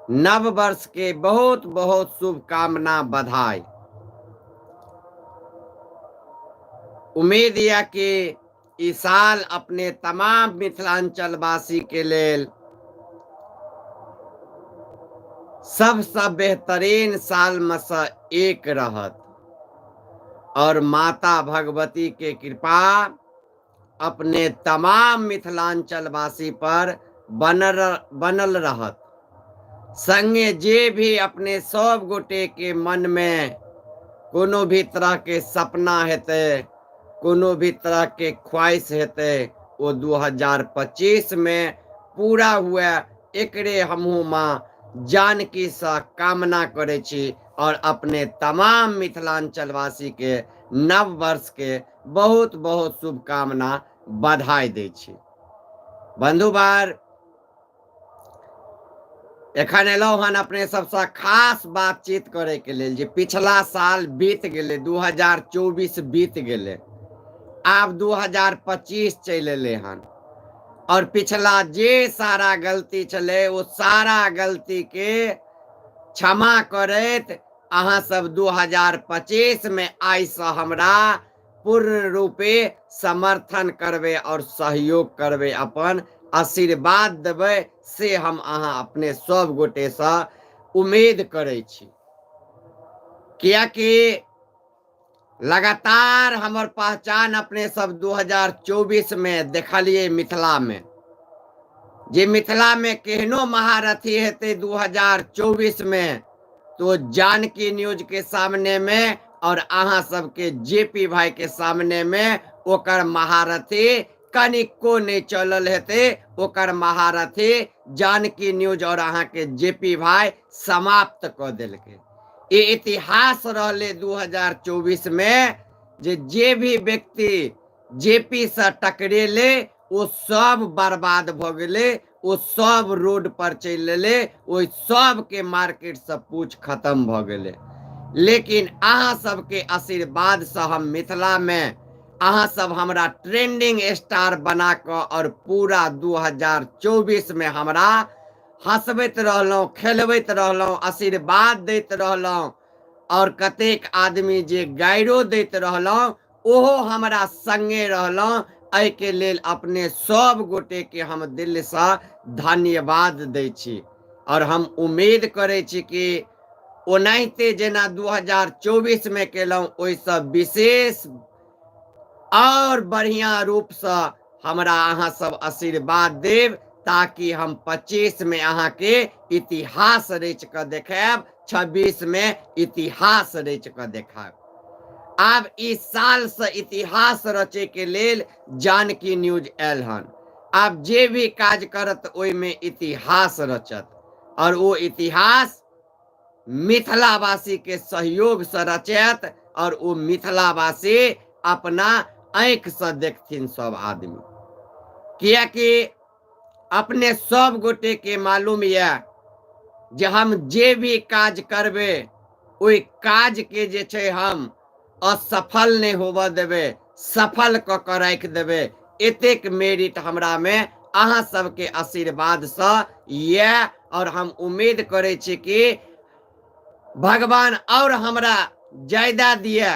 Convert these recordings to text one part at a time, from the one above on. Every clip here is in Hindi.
नव वर्ष के बहुत बहुत शुभकामना, बधाई। उम्मीद यह कि ई साल अपने तमाम मिथिलांचल वासी के लेल सबसे बेहतरीन साल में से एक रहत और माता भगवती के कृपा अपने तमाम मिथिलांचल वासी पर बनल रहत। संगे जे भी अपने सब गोटे के मन में कोनो भी तरह के सपना हेते, कोनो भी तरह के ख्वाहिश हेते, वो 2025 में पूरा हुए एकरे हमहू माँ जानकी सा कामना करे छी और अपने तमाम मिथिलांचल वासी के नव वर्ष के बहुत बहुत शुभकामना, बधाई दे छी। बंधुवार, एखन एलहुँ हन अपने सबसे खास बातचीत करे के लेल जे पिछला साल बीत गेले, 2024 बीत गेले, आब 2025 चल एले हन और पिछला जे सारा गलती चले वो सारा गलती के क्षमा करैत अहाँ सब 2025 में आई से हमरा पूर्ण रूपे समर्थन करबे और सहयोग करबे, अपन आशीर्वाद देबे, से हम अहाँ अपने सब गोटे से उम्मीद करे छी। कियाकि लगातार हमर पहचान अपने सब 2024 में देखलिए मिथिला में, जे मिथिला में केहनो महारथी हेते 2024 में, तो जानकी न्यूज के सामने में और अहाँ सबके जेपी भाई के सामने में ओकर महारथी कनिको नहीं चलल हेते। ओकर महारथी जानकी न्यूज और अहाँ के जेपी भाई समाप्त कर देलके। ये इतिहास रहले 2024 में, जे भी व्यक्ति जेपी से टकरेले वो सब बर्बाद भ गेले, वो सब रोड पर चल ले, वो सब के मार्केट से पूछ खत्म भ गेले। लेकिन अहाँ सबके आशीर्वाद से हम मिथिला में अहाँ सब हमरा ट्रेंडिंग स्टार बना के और पूरा 2024 में हमरा हंसबैत रहलहुँ, खेलबैत रहलहुँ, आशीर्वाद दैत रहलहुँ और कतेक आदमी जे गाइरो दैत रहलहुँ ओहो हमरा संगे रहलहुँ। एहि के लेल अपने सब गोटे के हम दिल से धन्यवाद दै छी और हम उम्मीद करे छी कि ओनाहिते जेना 2024 में केलहुँ ओइसे विशेष और बढ़िया रूप से हमरा अहाँ सब आशीर्वाद देव, ताकि हम 25 में अहाँ के इतिहास रच के देखाब, 26 में इतिहास रच के देखाब। आब इस साल से इतिहास रचे के लेल जानकी न्यूज आयल हन। आब जे भी काज करत ओइ में इतिहास रचत और वो इतिहास मिथिलावासी के सहयोग से रचत और वो मिथिलावासी अपना आंख से देखथिन सब आदमी। कियाकि अपने सब गोटे के मालूम है जे हम जे भी काज करबे ओइ काज के जे छे हम असफल नहीं होबे देबे, सफल क के राख देबे। एतेक मेरिट हमरा में अहाँ सबके आशीर्वाद से ये और हम उम्मीद करे छी कि भगवान और हमरा ज्यादा दिए,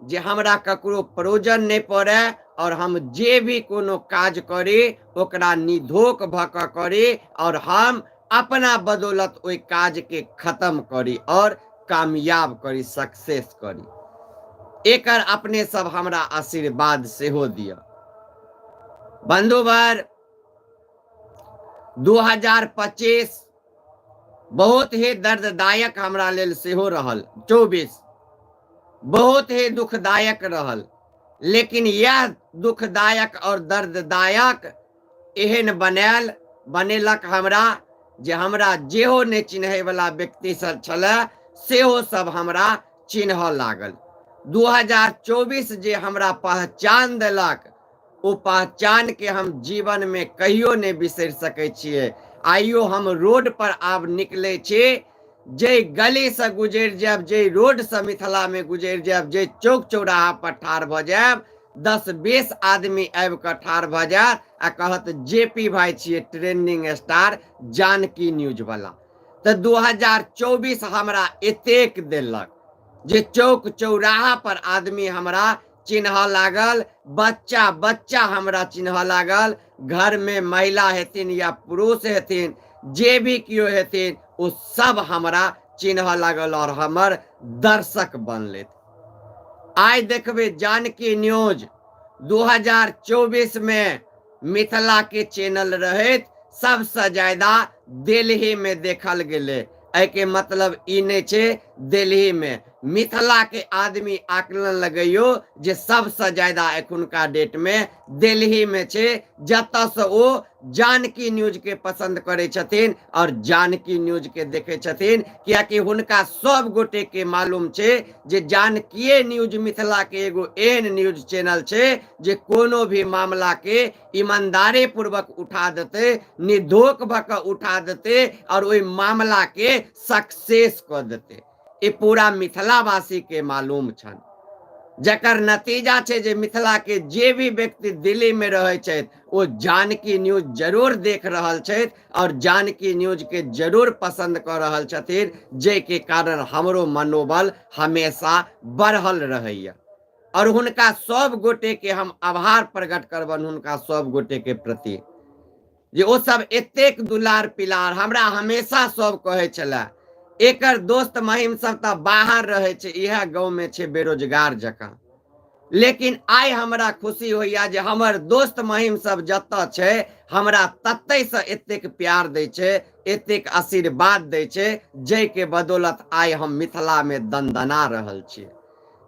जे हमरा ककरो प्रयोजन नहीं पड़े और हम जे भी कोनो काज करी ओकरा निधोक भ के करी और हम अपना बदौलत ओइ काज के खत्म करी और कामयाब करी, सक्सेस करी। एकर अपने सब हमरा आशीर्वाद सेहो दिया। बंधुवर, 2025 बहुत ही दर्ददायक हमरा लेल सेहो रहल। 24 बहुत ही दुखदायक रहल, लेकिन यह दुखदायक और दर्ददायक एहन बनेलक हमरा जे हमरा जेहो नहीं चिन्है वाला व्यक्ति सब छले सेहो सब हमरा चिन्ह लागल। 2024 जे हमरा पहचान देलक, ओ पहचान के हम जीवन में कहियो नहीं बिसर सकै छियै। आइयो हम रोड पर आब निकले छी, जे गली से गुजर जाब, जे रोड से मिथिला में गुजर जाब, जे चौक चौराहा पर ठाड़ भ जाब, 10-20 आदमी आबि के ठाड़ भ जात आ कहत जेपी भाई छियै ट्रेंडिंग स्टार जानकी न्यूज वाला। तो 2024 हमरा एतेक देलक जे चौक चौराहा पर आदमी हमरा चिन्ह लागल, बच्चा बच्चा हमरा चिन्ह लागल, घर में महिला हेथिन या पुरुष हेथिन, जे भी कियो हेथिन ओ सब हमरा चिन्ह लागल और हमर दर्शक बनले। आइ देखबे जानकी न्यूज 2024 में मिथिला के चैनल रहैत सबसे ज्यादा दिल्ली में देखल गेले। एके मतलब ई नहीं छे दिल्ली में, मिथिला के आदमी आकलन लगैयो जे सबसे ज्यादा एखुनका डेट में दिल्ली में छे, जता से ओ जानकी न्यूज के पसंद करे छथिन और जानकी न्यूज के देखे छथिन, कियाकि हुनका सब गोटे के मालूम छे जे जानकीय न्यूज मिथिला के एगो एहन न्यूज चैनल छे जे कोनो भी मामला के ईमानदारी पूर्वक उठा देते, निधोक भक उठा देते और ओई मामला के सक्सेस कर देते। ये पूरा मिथिलावासी के मालूम छन, जकर नतीजा छे जे मिथिला के जे भी व्यक्ति दिल्ली में रहे छे वो जानकी न्यूज जरूर देख रहल छे और जानकी न्यूज के जरूर पसंद कर रहल छथिन, जे के कारण हमरो मनोबल हमेशा बढ़ल रहैया। और हुनका सब गोटे के हम आभार प्रकट करबन हुनका सब गोटे के प्रति, जे ओ सब एतेक दुलार पिलार हमरा हमेशा सब कहे छला। एकर दोस्त महिम सब त बाहर रहे छे, यह गांव में छे बेरोजगार जका, लेकिन आइ हमरा खुशी होइया जे हमर दोस्त महिम सब जत्ता छे हमरा तत्ते से एतेक प्यार दे छे, एतेक आशीर्वाद दे छे, जय के बदौलत आइ हम मिथिला में दनदना रहल छी।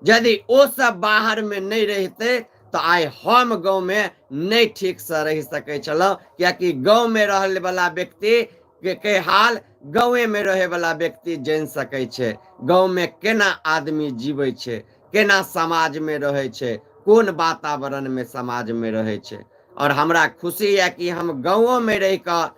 यदि ओ सब बाहर में नहीं रहते तो आइ हम गांव में नहीं ठीक से रह सके छलो, क्योंकि गांव में रहने वाला व्यक्ति के हाल गांवे में रहे वाला व्यक्ति जान सके छे। गांव में केना आदमी जीवे छे, केना समाज में रहे छे, कोन वातावरण में समाज में रहे छे। और हमरा खुशी है कि हम गांवों में रह कर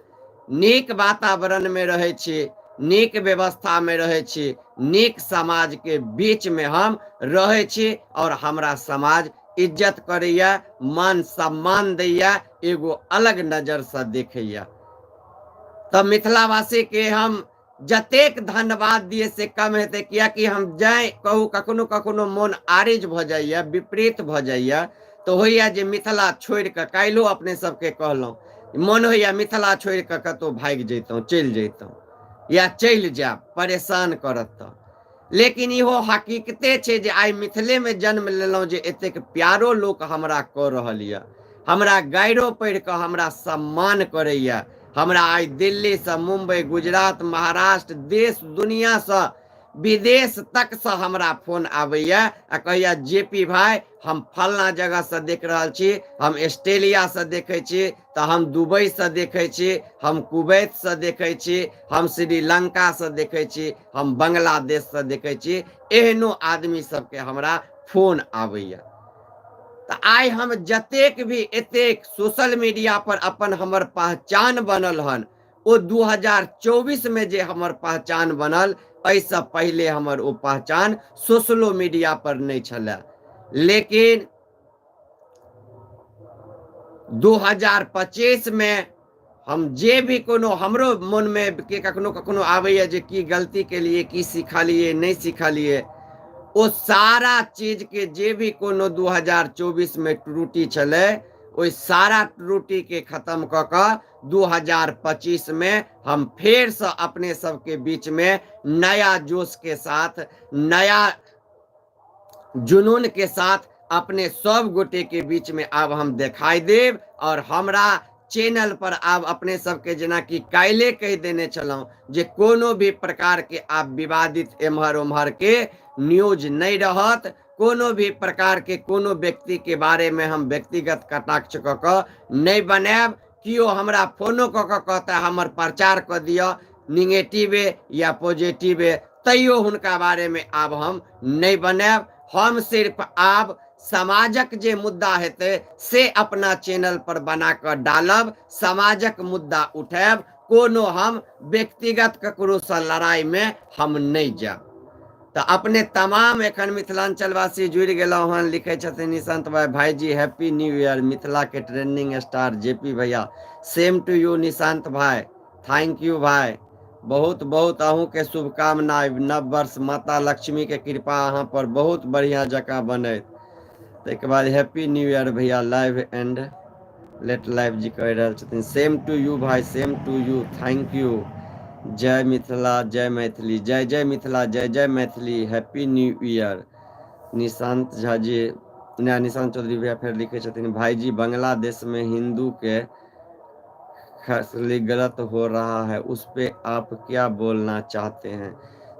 नीक वातावरण में रहे छी, नीक व्यवस्था में रहे छी, नीक समाज के बीच में हम रहे छी और हमरा समाज इज्जत करैया, मान सम्मान दैया, एगो अलग नजर से देखैया। तो मिथिलावासी के हम जतेक धन्यवाद दिए से कम हेते, कियाकि हम जाए कहू कखनो कखनो मन आरिज भ जाइया, विपरीत भ जाइया, तो होइया जे मिथिला छोड़ के काल्हो अपने सबके कहलौं मन होइया मिथिला छोड़ के कतो भाग जैतौं, चल जैतौं या चल जाब, परेशान करत तो। लेकिन इहो हकीकते छे जे आइ मिथिले में जन्म लेलौं जे एतेक प्यारो लोक हमरा क रहल या, हमरा गाइरो पढ़ के हमरा सम्मान करैया। हमरा आई दिल्ली से, मुंबई, गुजरात, महाराष्ट्र, देश दुनिया से, विदेश तक से हमरा फोन आवेया आ कहैया जेपी भाई हम फलना जगह से देख रहल छी, हम ऑस्ट्रेलिया से देखे छी, तो हम दुबई से देखे छी, हम कुवैत से देखे छी, हम श्रीलंका से देखे छी, हम बांग्लादेश से देखे छी। एहनो आदमी सबके हमरा फोन आवेया। तो आई हम जतेक भी एतेक सोशल मीडिया पर अपन हमर पहचान बनल हन, वो 2024 में जे हमर पहचान बनल, ऐसा पहले हमर वो पहचान सोशलो मीडिया पर नहीं छला। लेकिन 2025 में हम जे भी कोनो हमरो मन में के कखनो कखनो आवे जे की गलती के लिए, की सिखलिए नहीं सिखलिए, वो सारा चीज के जे भी कोनो 2024 में त्रुटि छले, वो सारा त्रुटि के खत्म क 2025 में हम फिर से अपने सबके बीच में नया जोश के साथ, नया जुनून के साथ अपने सब गोटे के बीच में अब हम दिखाई देव। और हमरा चैनल पर अब अपने सबके जना कि काले कह देने चलूं जे कोनो भी प्रकार के आप विवादित एम्हर उम्हर के न्यूज नहीं रहत, कोनो भी प्रकार के कोनो व्यक्ति के बारे में हम व्यक्तिगत कटाक्ष क नहीं बनाब। कियो हमरा फोनो क कहता हमर प्रचार क दिया, निगेटिवे या पॉजिटिवे, तैयो हुनका बारे में अब हम नहीं बनाब। हम सिर्फ आब समाजक जे मुद्दा हेते से अपना चैनल पर बना कर डालब, समाजक मुद्दा उठाब, कोनो हम व्यक्तिगत ककरो से लड़ाई में हम नहीं जाब। तो अपने तमाम एखन मिथिलांचलवासी जुड़ गेलौं हन, लिखे छथिन निशांत भाई जी हैप्पी न्यू ईयर, मिथिला के ट्रेंडिंग स्टार जेपी भैया, सेम टू यू निशांत भाई, थैंक यू भाई, बहुत बहुत अहूँ के शुभकामना। नव वर्ष माता लक्ष्मी के कृपा अहाँ पर बहुत बढ़िया जका बने। ताहिके बाद हैप्पी न्यू ईयर भैया। Live and let live ji कह रहे छथिन। सेम टू यू भाई, same to you, thank you. जय मिथिला, जय मैथिली, जय जय मिथिला, जय जय Maithili, happy new year. Nishant Jha ji, Nishant Chaudhary भैया फिर लिखे छथिन, भाईजी बांग्लादेश में हिंदू के खसली गलत हो रहा है, उस पे आप क्या बोलना चाहते हैं?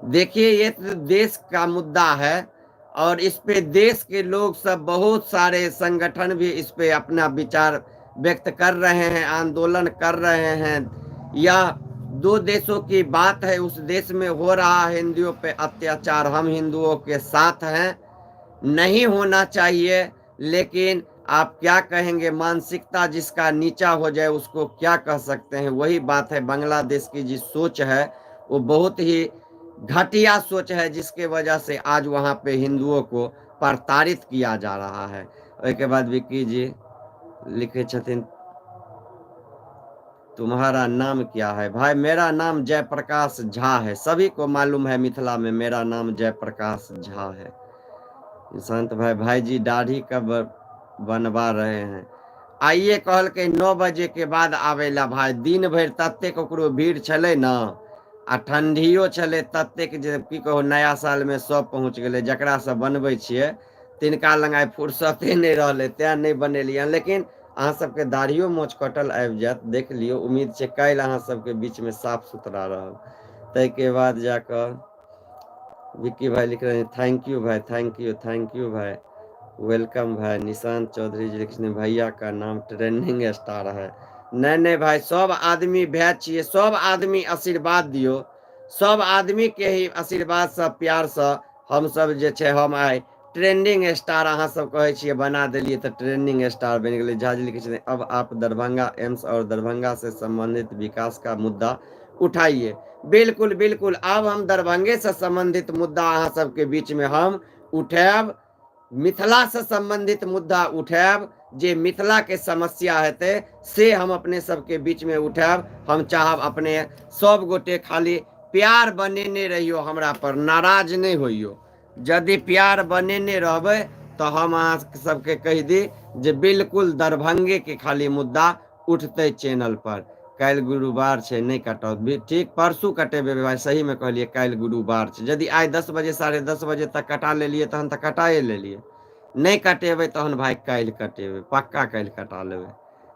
देखिए, ये तो देश का मुद्दा है और इस पे देश के लोग सब, बहुत सारे संगठन भी इस पे अपना विचार व्यक्त कर रहे हैं, आंदोलन कर रहे हैं। या दो देशों की बात है, उस देश में हो रहा है हिंदुओं पे अत्याचार, हम हिंदुओं के साथ हैं, नहीं होना चाहिए। लेकिन आप क्या कहेंगे, मानसिकता जिसका नीचा हो जाए उसको क्या कह सकते हैं? वही बात है, बांग्लादेश की जिस सोच है वो बहुत ही घटिया सोच है, जिसके वजह से आज वहां पे हिंदुओं को प्रताड़ित किया जा रहा है। उसके बाद विक्की जी लिखे छथिन, तुम्हारा नाम क्या है? भाई मेरा नाम जयप्रकाश झा है, सभी को मालूम है मिथिला में मेरा नाम जयप्रकाश झा है। संत भाई, भाई जी दाढ़ी कब बनवा रहे हैं? आइए कहल के 9 बजे के बाद आवेला भाई। दिन भर ततेक ओकरो भीड़ छले ना, आ ठंडियो छले ततेक जे की कहो, नया साल में सब पहुंच गेले। जकरा सब बनबै छियै तिनका लग आइ फुर्सते नहीं रहले, तें नहीं बनेलियै। लेकिन अहाँ सबके दाढ़ियो मोछ कटल आबि जायत, देख लियो। उम्मीद छै काल्हि अहाँ सबके बीच में साफ सुथरा रहल। ताहिके बाद जाकर विक्की भाई लिख रहे हैं, थैंक यू भाई, थैंक यू, थैंक यू भाई, वेलकम भाई। निशांत चौधरी जी लिखे, भैया का नाम ट्रेंडिंग स्टार है। नहीं नहीं भाई, सब आदमी भै छिए, सब आदमी आशीर्वाद दियो, सब आदमी के ही आशीर्वाद से, प्यार से हम सब जे छे, हम आए ट्रेंडिंग स्टार अहाँ सब कहे छिए बना दिलिए तो ट्रेंडिंग स्टार बन गए। झा जी लिखे छथिन, अब आप दरभंगा एम्स और दरभंगा से संबंधित विकास का मुद्दा उठाइए। बिल्कुल बिल्कुल, अब हम दरभंगे से संबंधित मुद्दा अहाँ सबके बीच में हम उठाएब, मिथिला से संबंधित मुद्दा उठाएब, जे मिथिला के समस्या हेते से हम अपने सबके बीच में उठाएब। हम चाहब अपने सब गोटे खाली प्यार बनेने रहियो, हमरा पर नाराज नहीं होइयो। यदि प्यार बनेने रहबे तो हम अहाँ सबके कह दी जे बिल्कुल दरभंगे के खाली मुद्दा उठते चैनल पर। काल्हि गुरुवार छै, नहीं कटब ठीक, परसू कटेबे भाई, सही में कहलिए काल्हि गुरुवार छै। यदि आइ 10 बजे 10:30 बजे तक कटा लेलिए तहन तो कटाए लेलिए, नहीं कटेबै तहन भाई काल्हि कटेबै, पक्का काल्हि कटा लेबै।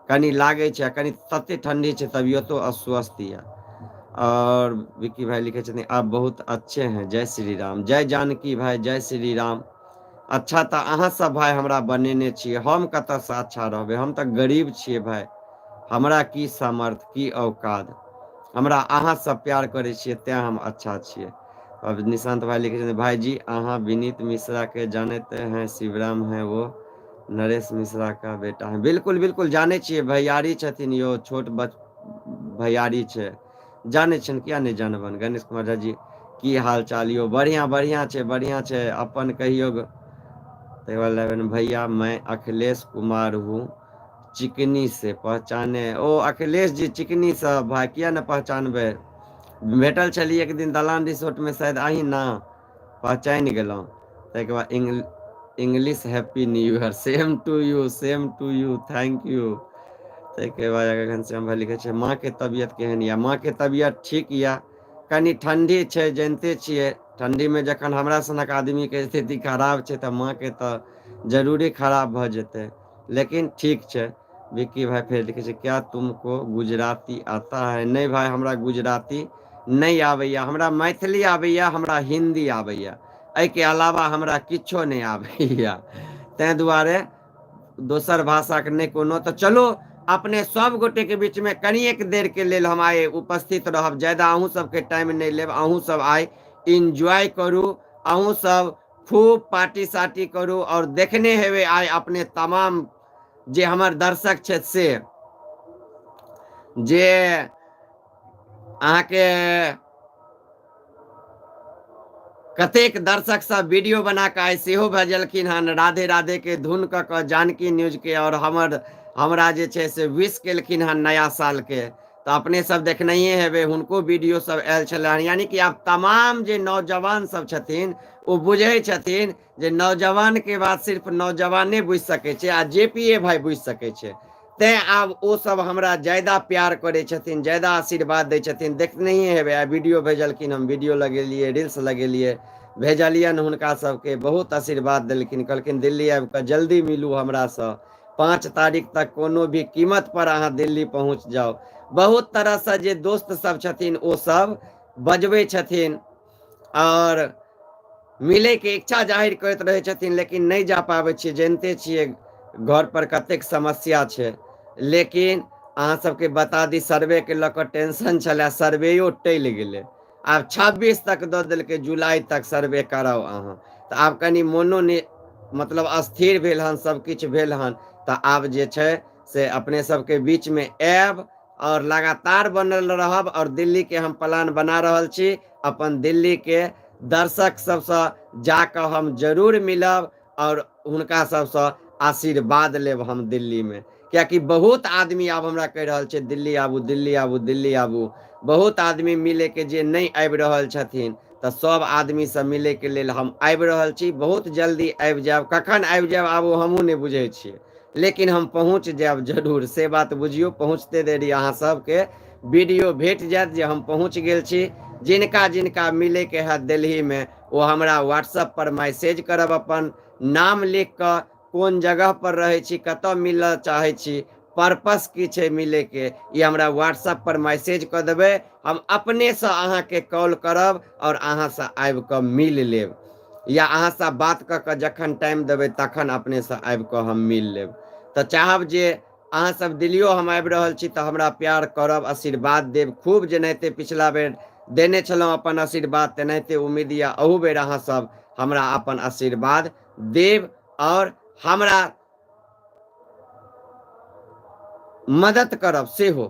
कनी लागे छै, कनी तते ठंडी छै, तबियतो अस्वस्थ है। और विक्की भाई लिखे छथिन, आप बहुत अच्छे हैं, जय श्री राम। जय जानकी भाई, जय श्री राम। अच्छा तो अहाँ सब भाई हमरा बनेने छिए, हम कतऽ से अच्छा रहबै? हम तो गरीब छिए भाई, हमरा की सामर्थ, की औकात? हमरा अहाँ सब प्यार करे छिए, तें हम अच्छा छिए। अब निशांत भाई लिखे छथिन, भाई जी अहाँ विनीत मिश्रा के जानते हैं? शिवराम है वो नरेश मिश्रा का बेटा है। बिल्कुल बिल्कुल जाने छिए, भैयारी छथिन यो, छोट भैयारी छै, जाने छन, किया नहीं जानबन। गणेश कुमार झा जी की हाल चाल यो? बढ़िया बढ़िया छै, बढ़िया छै, अपन कहियो। भैया मैं अखिलेश कुमार हूँ, चिकनी से, पहचाने? ओ अखिलेश जी चिकनी से भाई, किया न पहचानबे? भेटल छलिए एक दिन दलान रिसोर्ट में, शायद अही ना, पहचान गेलौं। ताहिके बाद English happy new year, same to you, same to you, thank you. ताहिके बाद घनश्याम भाई लिखे छै, माँ के तबियत केहन या? माँ के तबियत ठीक या, कनी ठंडी छै, जानते छिए ठंडी में जखन हमरा सनक आदमी के स्थिति खराब छै तो माँ के तो जरूरी खराब भ जेते, लेकिन ठीक छै। विक्की भाई फिर लिखे छै, क्या तुमको गुजराती आता है? नहीं भाई, हमरा गुजराती नहीं आबैया, हमरा मैथिली आबैया, हमरा हिंदी आबैया, एहि के अलावा हमरा किछो नहीं आबैया। तैं दुआरे दोसर भाषा के नहीं कोनो। तो चलो अपने सब गोटे के बीच में कनी एक देर के लेल हम आए उपस्थित रहब, ज्यादा अहूँ सबके टाइम नहीं लेब। अहूँ सब आए इंजॉय करू, अहूँ सब खूब पार्टी सार्टी करू, और देखने हेवे आए अपने तमाम जे हमर दर्शक छे से, जे अहाँ के कतेक दर्शक सब वीडियो बना के आइ सेहो भेजलखिन हन, राधे राधे के धुन क जानकी न्यूज के, और हमरा जे छे से विश केलखिन हन नया साल के। तो अपने सब देखने है वे उनको वीडियो सब आयल छलन, यानी कि आब तमाम जे नौजवान सब छथिन वो बुझे छथिन जे नौजवान के बात सिर्फ नौजवाने बुझ सके छे आ जेपीए भाई बुझ सके छे। तैं आब ओ सब हमरा ज्यादा प्यार करे छथिन, ज्यादा आशीर्वाद दै छथिन। देखने हेबै आ वीडियो भेजलखिन, हम वीडियो लगेलिए, रील्स लगेलिए, भेजलियन हुनका सबके, बहुत आशीर्वाद देलखिन, कहलखिन दिल्ली आबि कऽ जल्दी मिलू हमरासँ, 5 तारीख तक कोनो भी कीमत पर अहाँ दिल्ली पहुँच जाओ। बहुत तरह से जे दोस्त सब छथिन ओ सब बजबै छथिन और मिले के इच्छा जाहिर करैत रहे छथिन, लेकिन नहीं जा पाबै छियै। जानते छियै घर पर कतेक समस्या छै। लेकिन अहाँ सबके बता दी सर्वे के लऽ कऽ टेंशन छलै, सर्वेयो टलि गेलै। आब 26 तक दऽ देलकै, जुलाई तक सर्वे कराओ अहाँ। तऽ आब कनि मोनो ने मतलब अस्थिर भेल हन, सब किछु भेल हन। तऽ आब जे छै से अपने सबके बीच में आयब और लगातार बनल रहब, और दिल्ली के हम प्लान बना रहल छी। अपन दिल्ली के दर्शक सबसँ जाकऽ हम जरूर मिलब और हुनका सबसँ आशीर्वाद लेब हम दिल्ली में। कियाकि बहुत आदमी आब हमरा कहि रहल छै दिल्ली आबू, दिल्ली आबू, दिल्ली आबू। बहुत आदमी मिले के जे नहीं आबि रहल छथिन, तऽ सब आदमी से मिले के लेल हम आबि रहल छी। बहुत जल्दी आबि जायब, कखन आबि जायब आब हमहूँ नहीं बुझे छियै, लेकिन हम पहुँच जायब जरूर। से बात बुझियो, पहुँचते देरी अहाँ सबके वीडियो भेट जायत जे हम पहुँच गेल छी। जिनका जिनका मिले के है दिल्ली में, वो हमरा व्हाट्सएप पर मैसेज करब, अपन नाम लिख कऽ, कोन जगह पर रहे छी, कतऽ मिलऽ चाहे छी, पर्पस की छै मिले के, ये हमरा व्हाट्सएप पर मैसेज कऽ देबै। हम अपने से अहाँ के कॉल करब और अहाँ से आबि कऽ मिल लेब, या अहाँ से बात कऽ कऽ जखन टाइम देबै तखन अपने से आबि कऽ हम मिल लेब। तऽ चाहब जे अहाँ सब दिल्लियो हम आबि रहल छी तऽ हमरा प्यार करब, आशीर्वाद देब खूब। जेनाहिते पिछला बेर देने छलहुँ अपन आशीर्वाद, तेनाहिते उम्मीद या अहू बेर अहाँ सब हमरा अपन आशीर्वाद देब और हमरा मदद करब सेहो।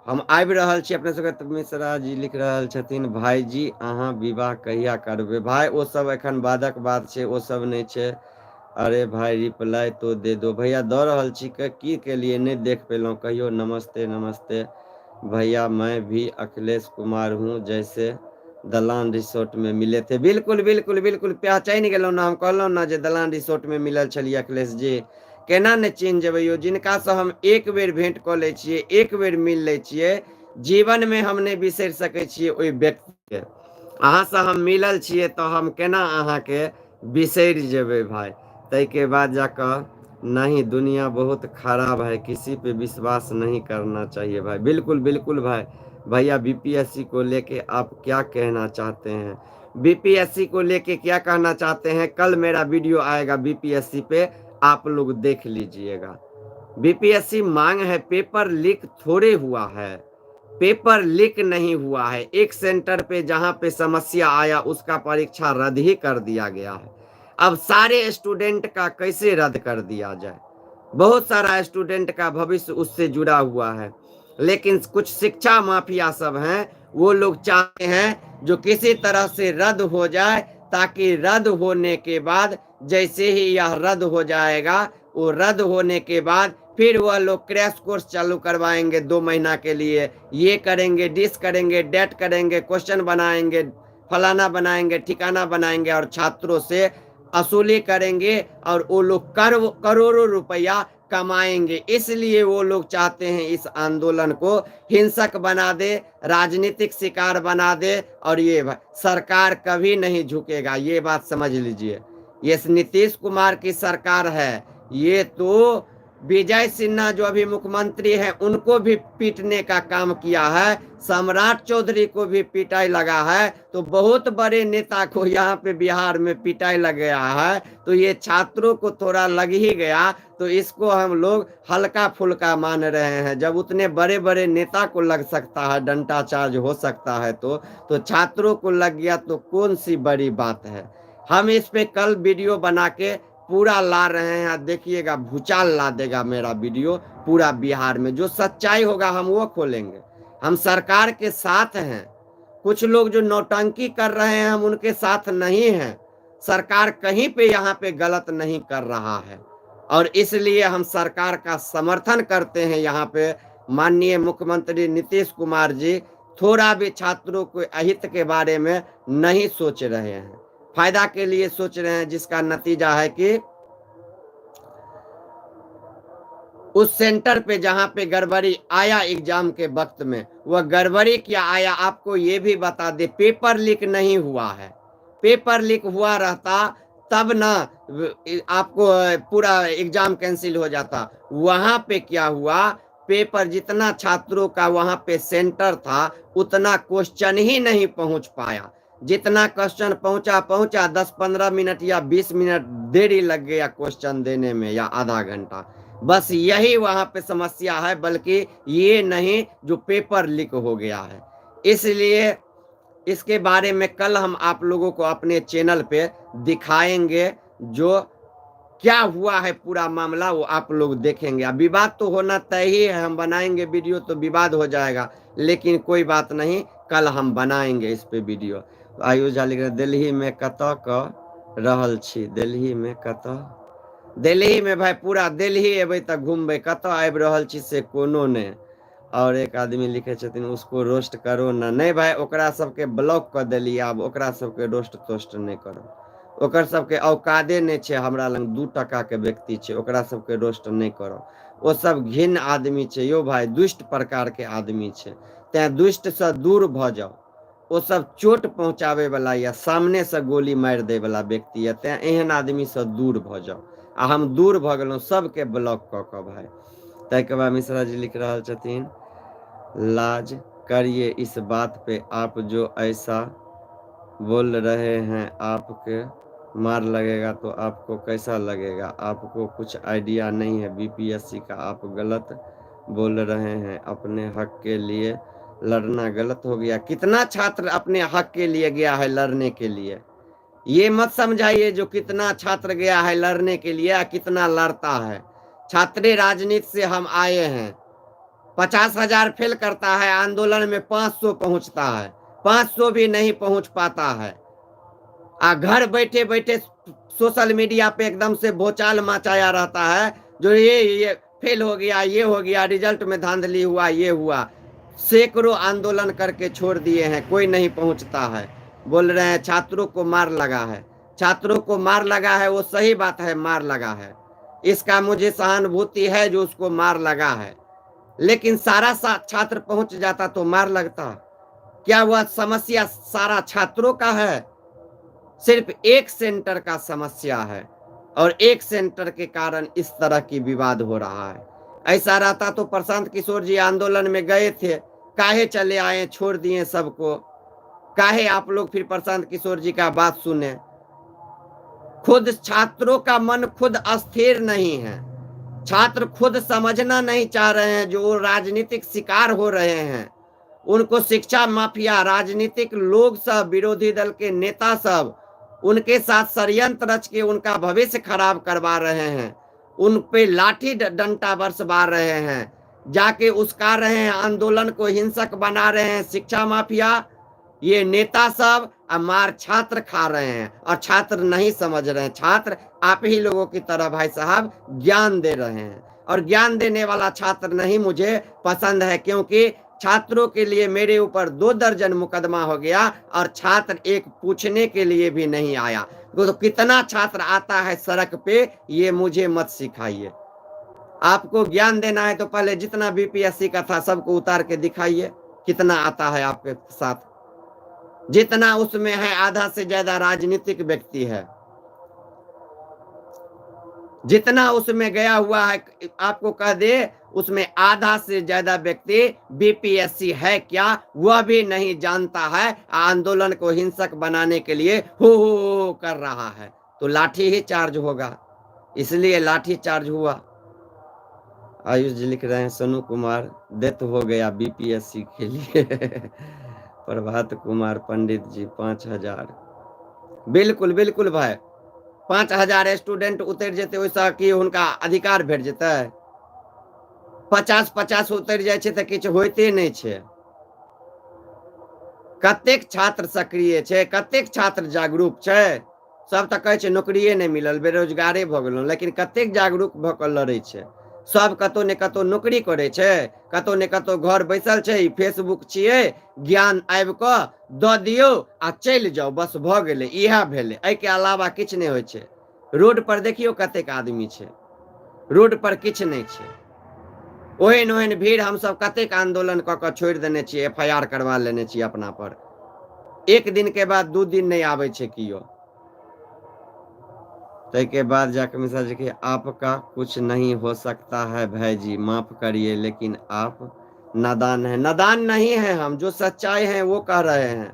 हम आबि रहल छी। अपने सबके मिश्रा जी लिख रहल छथिन, भाईजी अहाँ विवाह कहिया करबै? भाई ओ सब एखन बादक बात छै, ओ सब नहीं छै। अरे भाई रिप्लाई तो दे दो। भैया दऽ रहल छी, की के लिए नहीं देख पेलहुँ, कहियो नमस्ते नमस्ते। भैया मैं भी अखिलेश कुमार हूँ, जैसे दलान रिसोर्ट में मिले थे। बिल्कुल बिल्कुल बिल्कुल पहचान गेलहुँ ना, हम कहलहुँ ना जे दलान रिसोर्ट में मिलल छलियै अखिलेश जी। केना नहीं चिन्ह जेबै यौ, जिनका से हम एक बेर भेंट कऽ लै छियै, एक बेर मिल लै छियै, जीवन में हम नहीं बिसरि सकै छियै ओहि व्यक्ति के। अहाँ से हम मिलल छियै तऽ हम केना अहाँ के बिसरि जेबै भाई। तै के बाद जाकर नहीं, दुनिया बहुत खराब है, किसी पे विश्वास नहीं करना चाहिए भाई। बिल्कुल बिल्कुल भाई। भैया बीपीएससी को लेके आप क्या कहना चाहते हैं? बीपीएससी को लेके क्या कहना चाहते हैं, कल मेरा वीडियो आएगा बीपीएससी पे, आप लोग देख लीजिएगा। बीपीएससी मांग है, पेपर लीक थोड़े हुआ है, पेपर लीक नहीं हुआ है। एक सेंटर पे जहां पे समस्या आया उसका परीक्षा रद्द ही कर दिया गया है। अब सारे स्टूडेंट का कैसे रद्द कर दिया जाए? बहुत सारा स्टूडेंट का भविष्य उससे जुड़ा हुआ है। लेकिन कुछ शिक्षा माफिया सब हैं, वो लोग चाहते हैं जो किसी तरह से रद्द हो जाए, ताकि रद्द होने के बाद जैसे ही यह रद्द हो जाएगा, वो रद्द होने के बाद फिर वह लोग क्रैश कोर्स चालू करवाएंगे 2 महीना के लिए। ये करेंगे, डिस करेंगे, डेट करेंगे, क्वेश्चन बनाएंगे, फलाना बनाएंगे, ठिकाना बनाएंगे और छात्रों से वसूली करेंगे, और वो लोग करोड़ों रुपया कमाएंगे। इसलिए वो लोग चाहते हैं इस आंदोलन को हिंसक बना दे, राजनीतिक शिकार बना दे, और ये सरकार कभी नहीं झुकेगा, ये बात समझ लीजिए। ये नीतीश कुमार की सरकार है, ये तो विजय सिन्हा जो अभी मुख्यमंत्री हैं उनको भी पीटने का काम किया है, सम्राट चौधरी को भी पिटाई लगा है, तो बहुत बड़े नेता को यहाँ पे बिहार में पिटाई लग गया है। तो ये छात्रों को थोड़ा लग ही गया, तो इसको हम लोग हल्का फुल्का मान रहे हैं। जब उतने बड़े बड़े नेता को लग सकता है, डंडा चार्ज हो सकता है, तो छात्रों को लग गया तो कौन सी बड़ी बात है। हम इस पे कल वीडियो बना के पूरा ला रहे हैं, देखिएगा भूचाल ला देगा मेरा वीडियो पूरा बिहार में। जो सच्चाई होगा हम वो खोलेंगे। हम सरकार के साथ हैं। कुछ लोग जो नौटंकी कर रहे हैं हम उनके साथ नहीं हैं। सरकार कहीं पे यहाँ पे गलत नहीं कर रहा है, और इसलिए हम सरकार का समर्थन करते हैं यहाँ पे, माननीय मुख्यमंत्री नीतीश कुमार जी थोड़ा भी छात्रों के अहित के बारे में नहीं सोच रहे हैं, फायदा के लिए सोच रहे हैं, जिसका नतीजा है कि उस सेंटर पे जहां पे गड़बड़ी आया एग्जाम के वक्त में, वह गड़बड़ी क्या आया आपको ये भी बता दे, पेपर लीक नहीं हुआ है। पेपर लीक हुआ रहता तब ना आपको पूरा एग्जाम कैंसिल हो जाता। वहां पे क्या हुआ, पेपर जितना छात्रों का वहां पे सेंटर था उतना क्वेश्चन ही नहीं पहुंच पाया। जितना क्वेश्चन पहुंचा 10-15 मिनट या 20 मिनट देरी लग गया क्वेश्चन देने में, या आधा घंटा। बस यही वहां पे समस्या है, बल्कि ये नहीं जो पेपर लीक हो गया है। इसलिए इसके बारे में कल हम आप लोगों को अपने चैनल पे दिखाएंगे, जो क्या हुआ है पूरा मामला वो आप लोग देखेंगे। अब विवाद तो होना तय ही है, हम बनाएंगे वीडियो तो विवाद हो जाएगा, लेकिन कोई बात नहीं, कल हम बनाएंगे इस पे वीडियो। आयुष झा लिख रहे दिल्ली में कतऽ क रहल छी, दिल्ली में कतऽ, दिल्ली में भाई पूरा दिल्ली एबै तऽ घूमबै, कतऽ आबि रहल छी से कोनो नहीं। और एक आदमी लिखे छथिन उसको रोस्ट करो ना, नहीं भाई ओकरा सबके ब्लॉक कर देलिए, आब ओकरा सबके रोस्ट तोस्ट नहीं करो, ओकर सबके औकादे नहीं छे, हमरा लग 2 टका के व्यक्ति छे, ओकरा सबके रोस्ट नहीं करो। वो सब घिन आदमी छे यो भाई, दुष्ट प्रकार के आदमी छे, तें दुष्ट से दूर भ जाओ। वो सब चोट पहुंचावे वाला या सामने से गोली मार दे वाला व्यक्ति है, तें एहन आदमी से दूर भ जाओ। आ हम दूर भ गेलौं सबके ब्लॉक क के भाई। ताके बाद मिश्रा जी लिख रहा छथिन लाज करिए इस बात पे, आप जो ऐसा बोल रहे हैं आपके मार लगेगा तो आपको कैसा लगेगा, आपको कुछ आइडिया नहीं है बीपीएससी का, आप गलत बोल रहे हैं, अपने हक के लिए लड़ना गलत हो गया। कितना छात्र अपने हक के लिए गया है लड़ने के लिए, ये मत समझाइए जो कितना छात्र गया है लड़ने के लिए कितना लड़ता है। छात्री राजनीति से हम आए हैं, 50,000 फेल करता है, आंदोलन में 500 पहुंचता है, 500 भी नहीं पहुंच पाता है। घर बैठे बैठे सोशल मीडिया पे एकदम से भोचाल मचाया रहता है, जो ये फेल हो गया, ये हो गया, रिजल्ट में धांधली हुआ, ये हुआ। सैकड़ों आंदोलन करके छोड़ दिए हैं, कोई नहीं पहुंचता है। बोल रहे हैं छात्रों को मार लगा है, छात्रों को मार लगा है, वो सही बात है, मार लगा है, इसका मुझे सहानुभूति है जो उसको मार लगा है, लेकिन सारा छात्र पहुंच जाता तो मार लगता। क्या वह समस्या सारा छात्रों का है? सिर्फ एक सेंटर का समस्या है, और एक सेंटर के कारण इस तरह की विवाद हो रहा है। ऐसा रहता तो प्रशांत किशोर जी आंदोलन में गए थे, काहे चले आए, छोड़ दिए सबको, काहे आप लोग फिर प्रशांत किशोर जी का बात सुने? खुद छात्रों का मन खुद अस्थिर नहीं है, छात्र खुद समझना नहीं चाह रहे हैं, जो राजनीतिक शिकार हो रहे हैं। उनको शिक्षा माफिया, राजनीतिक लोग सब, विरोधी दल के नेता सब उनके साथ षड्यंत्र रच के उनका भविष्य खराब करवा रहे हैं, उन पे लाठी डंडा बरसवा रहे हैं, जाके उसका रहे हैं, आंदोलन को हिंसक बना रहे हैं शिक्षा माफिया, ये नेता सब। मार छात्र खा रहे हैं, और छात्र नहीं समझ रहे हैं। छात्र आप ही लोगों की तरह भाई साहब ज्ञान दे रहे हैं, और ज्ञान देने वाला छात्र नहीं मुझे पसंद है, क्योंकि छात्रों के लिए मेरे ऊपर 2 दर्जन मुकदमा हो गया, और छात्र एक पूछने के लिए भी नहीं आया। तो कितना छात्र आता है सड़क पे, ये मुझे मत सिखाइए। आपको ज्ञान देना है तो पहले जितना बीपीएससी का था सबको उतार के दिखाइए, कितना आता है आपके साथ। जितना उसमें है आधा से ज्यादा राजनीतिक व्यक्ति है, जितना उसमें गया हुआ है आपको कह दे, उसमें आधा से ज्यादा व्यक्ति बीपीएससी है क्या वह भी नहीं जानता है, आंदोलन को हिंसक बनाने के लिए हो कर रहा है, तो लाठी ही चार्ज होगा, इसलिए लाठी चार्ज हुआ। आयुष जी लिख रहे हैं सोनू कुमार डेथ हो गया बीपीएससी के लिए प्रभात कुमार पंडित जी 5,000, बिल्कुल बिल्कुल भाई, 5,000 स्टूडेंट उतर जेते वैसा कि उनका अधिकार भेट जेते, 50-50 उतर जाए छे त किछ होइते नहीं छे। कतेक छात्र सक्रिय छे, कतेक छात्र जागरूक छे, सब त कहे छे नौकरिये नहीं मिलल, बेरोजगारे भ गेलौ, लेकिन कतेक जागरूक भ के लड़े छे, सब कतौ ने कतौ नौकरी करे छै, कतौ ने कतौ घर बैसल छै। फेसबुक छियै, ज्ञान आबि कऽ दऽ दियौ आ चलि जाउ, बस भऽ गेलै, इएह भेलै। एहिके अलावा किछु नहि होइ छै। रोड पर देखियौ कतेक आदमी छै, रोड पर किछु नहि छै। ओहन ओहन भीड़ हमसब कतेक आंदोलन कऽ कऽ छोड़ि देने छियै, FIR करवा लेने छियै अपना पर। एक दिन के बाद 2 दिन नहीं आवे छे कियो। के बाद जाके मिश्रा जी कि आपका कुछ नहीं हो सकता है भाई जी, माफ करिए, लेकिन आप नादान है। नादान नहीं है हम, जो सच्चाई है वो कह रहे हैं।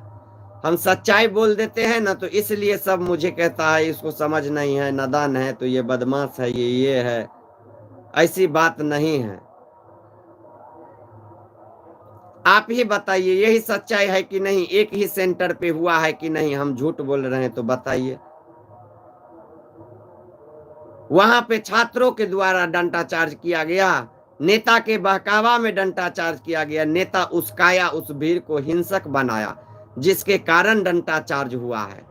हम सच्चाई बोल देते हैं ना, तो इसलिए सब मुझे कहता है इसको समझ नहीं है, नादान है, तो ये बदमाश है, ये है। ऐसी बात नहीं है। आप ही बताइए, यही सच्चाई है कि नहीं? एक ही सेंटर पे हुआ है कि नहीं? हम झूठ बोल रहे हैं तो बताइए। वहां पे छात्रों के द्वारा डंडा चार्ज किया गया, नेता के बहकावा में डंडा चार्ज किया गया, नेता उसकाया, उस भीड़ को हिंसक बनाया, जिसके कारण डंडा चार्ज हुआ है।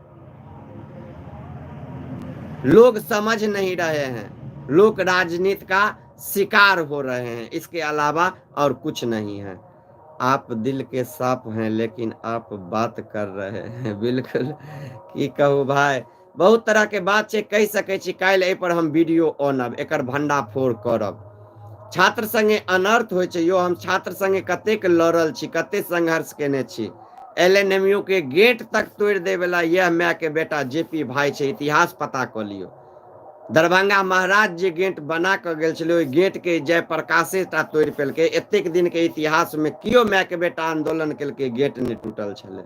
लोग समझ नहीं रहे हैं, लोग राजनीति का शिकार हो रहे हैं, इसके अलावा और कुछ नहीं है। आप दिल के साफ हैं, लेकिन आप बात कर रहे हैं बिल्कुल की कहू भाई। बहुत तरह के बात छै, कह सकै छी। काल्हि एहि पर हम वीडियो आनब, एकर भंडाफोड़ करब। छात्र संगे अनर्थ होइ छै यो। हम छात्र संगे कतेक लड़ल छी, कते संघर्ष केने छी। LNMU के गेट तक तोड़ दे वाला यह माय के बेटा JP भाई छै, इतिहास पता क लियो। दरभंगा महाराज जे गेट बना के गेल छलै, ओहि गेट के जयप्रकाशे टा तोड़ पेलकै। एतेक दिन के इतिहास में कियो माय के बेटा आंदोलन केलकै, गेट नहीं टूटल छलै।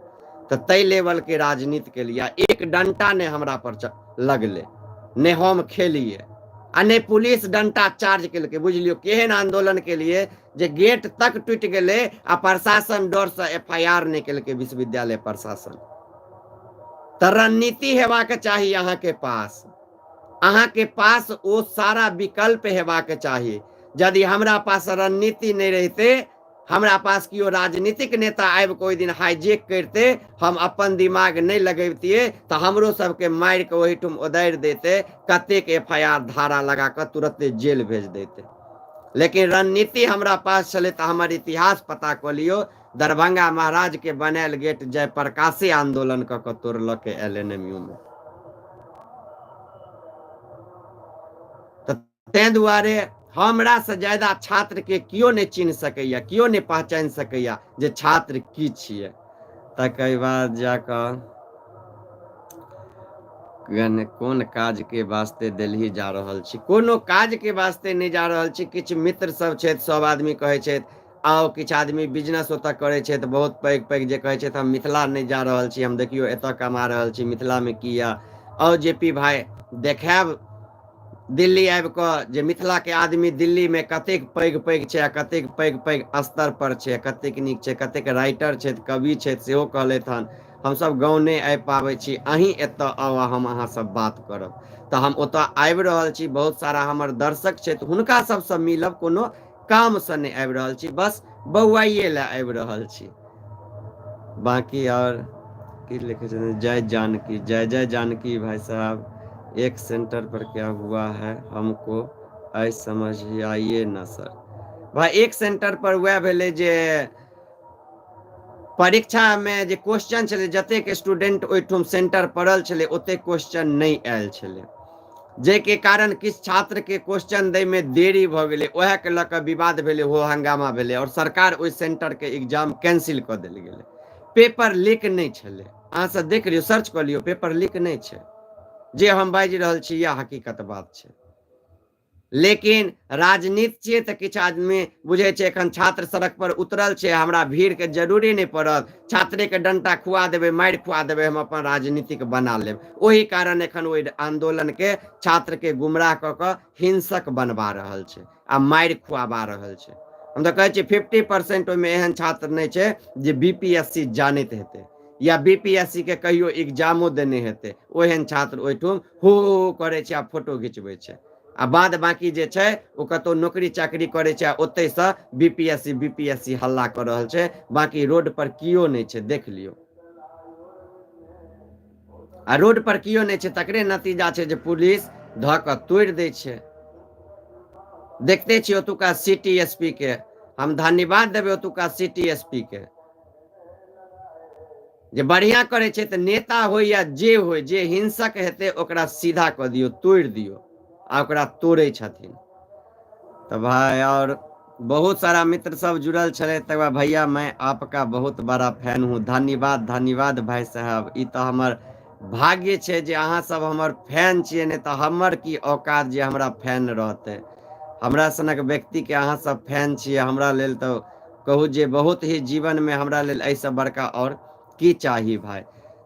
तो तय लेवल के राजनीति के लिए एक डंटा ने हमरा पर लगले, ने हम खेलिए, आ ने पुलिस डंटा चार्ज केलकै। बुझलियो केहन आंदोलन के लिए जे गेट तक टूट गेलै, आ प्रशासन डर से FIR नहीं केलकै, विश्वविद्यालय प्रशासन। तो रणनीति हेबाक चाही अहाँ के पास। अहाँ के पास वो सारा विकल्प हेबाक चाही। यदि हमरा पास रणनीति नहीं रहते, हमरा पास कियो राजनीतिक नेता आबि के ओहि दिन हाईजेक करते, हम अपन दिमाग नहीं लगेबतिये, तो हमरो सबके मार के वही ठुम उदारि देते, कतेक FIR धारा लगा के तुरंते जेल भेज देते। लेकिन रणनीति हमरा पास चले, तो हमारे इतिहास पता क लियो। दरभंगा महाराज के बनायल गेट जयप्रकाशे आंदोलन क के तोड़लक LNMU में। तैं दुआरे हमरा से ज्यादा छात्र के कियो नहीं चिन्ह सकैया, कियो नहीं पहचान सकैया जे छात्र की छियै। तकर बाद जाकर कोन काज के वास्ते दिल्ली जा रहल छी? कोनो काज के वास्ते नहीं जा रहल छी। किछु मित्र सब छै, सब आदमी कहै छै आओ, किछु आदमी बिजनेस ओतऽ करै छै, बहुत पैघ पैघ जे कहै छै हम मिथिला नहीं जा रहल छी, हम देखियो एतऽ कमा रहल छी, मिथिला में की या। आओ JP भाई देखाब दिल्ली आबि कऽ जे मिथिला के आदमी दिल्ली में कतेक पैघ पैघ छै, कतेक पैघ पैघ स्तर पर छै, कतेक नीक छै, कतेक राइटर छै, कवि छै, सेहो कहलथि हन। हमसब गाँव नहीं आबि पाबै छी, अहीं एतऽ आउ, हम अहाँ सब बात करब। तो हम ओतऽ आबि रहल छी। बहुत सारा हमर दर्शक छै, हुनका सबसँ मिलब, कोनो काम से नहीं आबि रहल छी, बस बौआइए ला आबि रहल छी। बाकी और की लिखे छै? जय जानकी, जय जय जानकी भाई साहब। एक सेंटर पर क्या हुआ है हमको आई समझ आइए ना सर। भाई एक सेंटर पर वह भेले जे परीक्षा में जे क्वेश्चन छले, जतेक स्टूडेंट ओहिठुम सेंटर पड़ल छले, ओते क्वेश्चन नहीं आयल छले, जे के कारण किस छात्र के क्वेश्चन दै में देरी भ गेलै। ओहे के लऽ कऽ विवाद भेलै, हो हंगामा भेलै, और सरकार ओहि सेंटर के एग्जाम कैंसिल कऽ देल गेलै। पेपर लीक नहीं छले, अहाँ सब देख लियो, सर्च कऽ लियो, पेपर लीक नहीं छै। जे हम बाजि रहल छी यह हकीकत बात छै। लेकिन राजनीति छियै तऽ किछु आदमी बुझे छै एखन छात्र सड़क पर उतरल छै, हमरा भीड़ के जरूरी नहीं पड़त, छात्रे के डंटा खुआ देबै, मारि खुआ देबै, हम अपन राजनीतिक बना लेब। ओही कारण एखन ओहि आंदोलन के छात्र के गुमराह कऽ कऽ हिंसक बनवा रहल छै, आ मारि खुआबा रहल छै। हम तऽ कहै छी 50% ओहिमे एहन छात्र नहीं छै जे BPSC जानैत हेतै, या BPSC के कहियो एग्जामो देने हेतै। ओहन छात्र ओहिठुम हो करे छै, आ फोटो घिचबै छै, आ बाद बाकी जे छै ओ कतौ नौकरी चाकरी करे छै, ओतै से BPSC हल्ला कर रहल छै। बाकी रोड पर कियो नहीं छै, देख लियो। आ रोड पर कियो नहीं छै, तकरे नतीजा छै जे पुलिस धऽ कऽ तोड़ि दै छै। देखते छी ओतुका सिटी एसपी के, हम धन्यवाद देबै ओतुका सिटी एसपी के, जे बढ़िया करे छै। तऽ नेता हो या जे हो, जे हिंसक हेतै ओकरा सीधा कऽ दियौ, तोड़ि दियौ, आ ओकरा तोड़ै छथिन। तो भाई और बहुत सारा मित्र सब जुड़ल छले। तक बाद भैया मैं आपका बहुत बड़ा फैन हूँ, धन्यवाद धन्यवाद भाई साहब। ई तो हमर भाग्य छै जे अहाँ सब हमर फैन छियै, नहीं तो हमर की औकात जे हमरा फैन रहते। हमरा सनक व्यक्ति के अहाँ सब फैन छियै, हमरा लेल तो कहू जे बहुत ही जीवन में हमरा लेल ऐसा बड़का और की चाही भाई।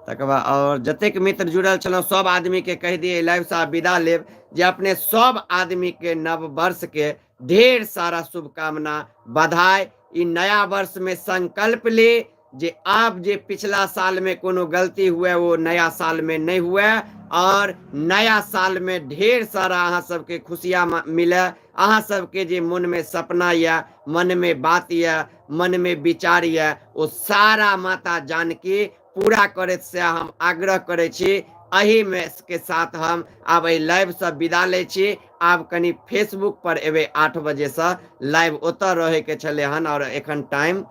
तकर बाद और जतेक मित्र जुड़ल छलहुँ सब आदमी के कह दिए लाइव से विदा लेब, जे अपने सब आदमी के नव वर्ष के ढेर सारा शुभकामना, बधाई। इ नया वर्ष में संकल्प ले जे आप जे पिछला साल में कोनो गलती हुए वो नया साल में नहीं हुए, और नया साल में ढेर सारा अहाँ सबके खुशियाँ मिले। अहाँ सबके जे मन में सपना या मन में बात या मन में विचार या वो सारा माता जानकी पूरा करे से हम आग्रह करे छी। एही में के साथ हम आब लाइव से विदा ले छी। आब कनी फेसबुक पर एबे 8 बजे से लाइव ओतऽ रहे के छले हन, और एखन टाइम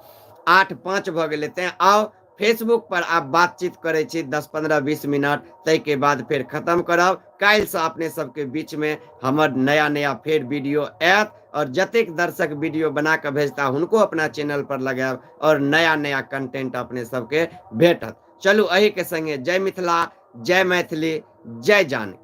8:05 भ गेले। ते आओ फेसबुक पर आप बातचीत करे छी 10-15-20 मिनट, तै के बाद फिर खत्म करब। काल्हि से अपने सबके बीच में हमर नया नया फिर वीडियो आयत, और जतेक दर्शक वीडियो बना के भेजता हुनको अपना चैनल पर लगायब, और नया नया कंटेंट अपने सबके भेटत। चलू एही के संगे जय मिथिला, जय मैथिली, जय जानकी।